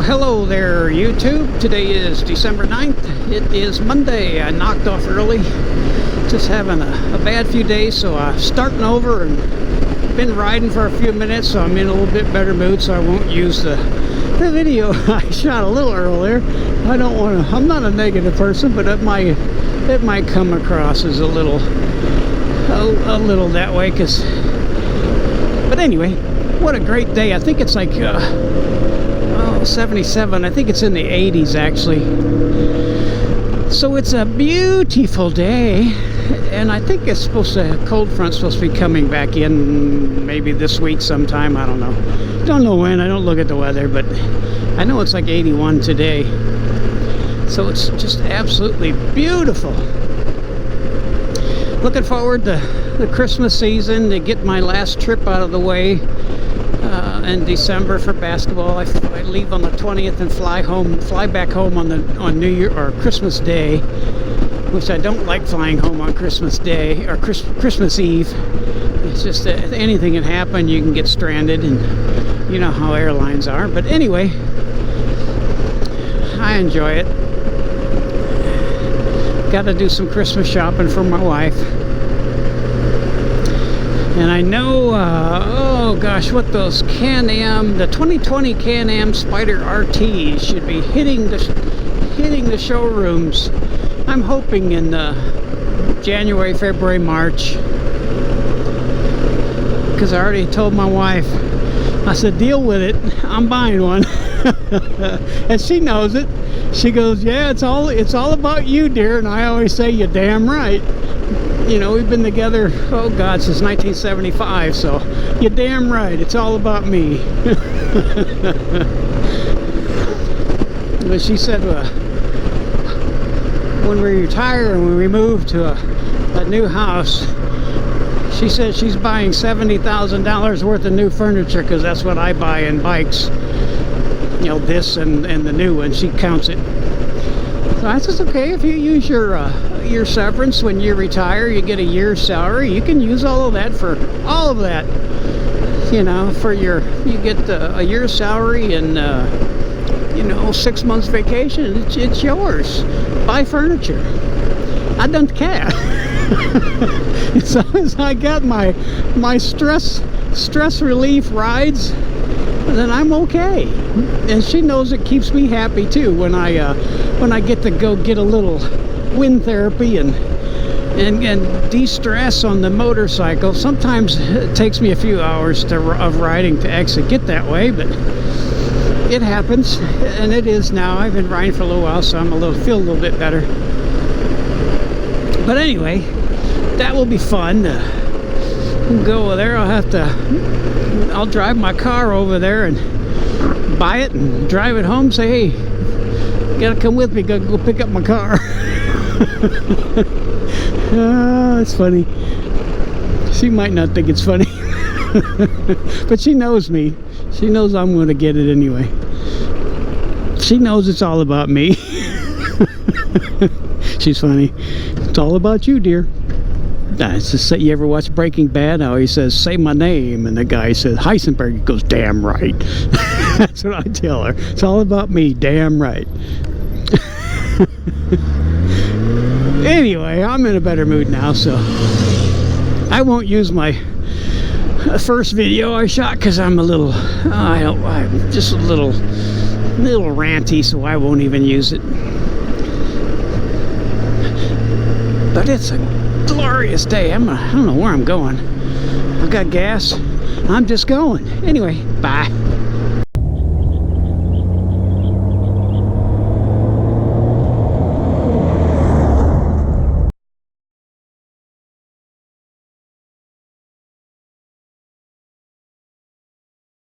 Hello there, YouTube. Today is December 9th. It is Monday. I knocked off early. Just having a bad few days, so I'm starting over and been riding for a few minutes, so I'm in a little bit better mood, so I won't use the video I shot a little earlier. I don't want to, I'm not a negative person, but it might come across as a little that way, but anyway, what a great day. I think it's like 77. I think it's in the 80s actually. So it's a beautiful day, and I think it's supposed to, cold front's supposed to be coming back in maybe this week sometime. I don't know when. I don't look at the weather, but I know it's like 81 today. So it's just absolutely beautiful. Looking forward to the Christmas season, to get my last trip out of the way in December for basketball. I leave on the 20th and fly back home on New Year or Christmas Day, which I don't like flying home on Christmas Day or Christmas Eve. It's just that anything can happen. You can get stranded, and you know how airlines are. But anyway, I enjoy it. Got to do some Christmas shopping for my wife. And I know, oh gosh, what those Can-Am, the 2020 Can-Am Spyder RT should be hitting the showrooms. I'm hoping in January, February, March. Because I already told my wife, I said, deal with it, I'm buying one. And she knows it. She goes, yeah, it's all about you, dear. And I always say, you're damn right. You know, we've been together, oh God, since 1975, so you're damn right, it's all about me. But she said, when we retire and when we move to a new house, she said she's buying $70,000 worth of new furniture, because that's what I buy in bikes. You know, this and the new one, she counts it. So I said, okay, if you use your severance when you retire, you get a year's salary, you can use all of that for all of that. You know, you get a year's salary and you know, 6 months vacation. It's yours. Buy furniture. I don't care. As long as I got my stress relief rides, then I'm okay. And she knows it keeps me happy too when I get to go get a little wind therapy and de-stress on the motorcycle. Sometimes it takes me a few hours of riding to actually get that way, but it happens, and it is now. I've been riding for a little while, so I'm feel a little bit better. But anyway, that will be fun. Go over there. I'll drive my car over there and buy it and drive it home. Say, hey, you gotta come with me. Gotta go pick up my car. Oh, it's funny. She might not think it's funny, but she knows me. She knows I'm going to get it anyway. She knows it's all about me. She's funny. It's all about you, dear. It's just, you ever watch Breaking Bad? How he says, say my name, and the guy says Heisenberg. He goes, damn right. That's what I tell her. It's all about me, damn right. Anyway, I'm in a better mood now, so I won't use my first video I shot because I'm a little, I'm just a little ranty, so I won't even use it. But it's a glorious day. I don't know where I'm going. I've got gas. I'm just going. Anyway, bye.